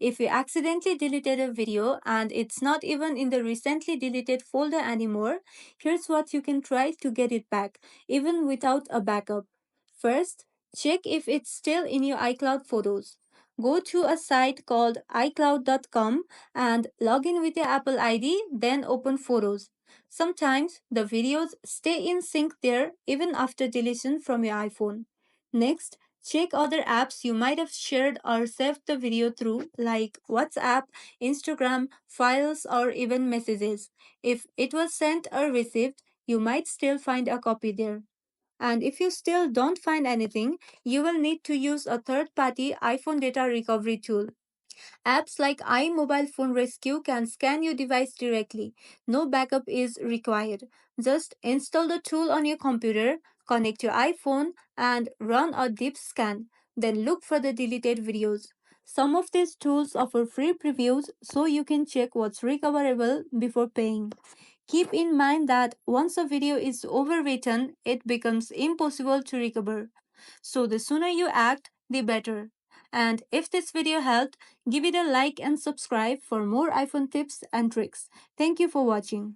If you accidentally deleted a video and it's not even in the recently deleted folder anymore, here's what you can try to get it back, even without a backup. First, check if it's still in your iCloud photos. Go to a site called iCloud.com and log in with your Apple ID, then open Photos. Sometimes the videos stay in sync there even after deletion from your iPhone. Next, check other apps you might have shared or saved the video through, like WhatsApp, Instagram, files, or even messages. If it was sent or received, you might still find a copy there. And if you still don't find anything, you will need to use a third party iPhone data recovery tool. Apps like iMobile Phone Rescue can scan your device directly. No backup is required. Just install the tool on your computer, connect your iPhone, and run a deep scan. Then look for the deleted videos. Some of these tools offer free previews so you can check what's recoverable before paying. Keep in mind that once a video is overwritten, it becomes impossible to recover. So the sooner you act, the better. And if this video helped, give it a like and subscribe for more iPhone tips and tricks. Thank you for watching.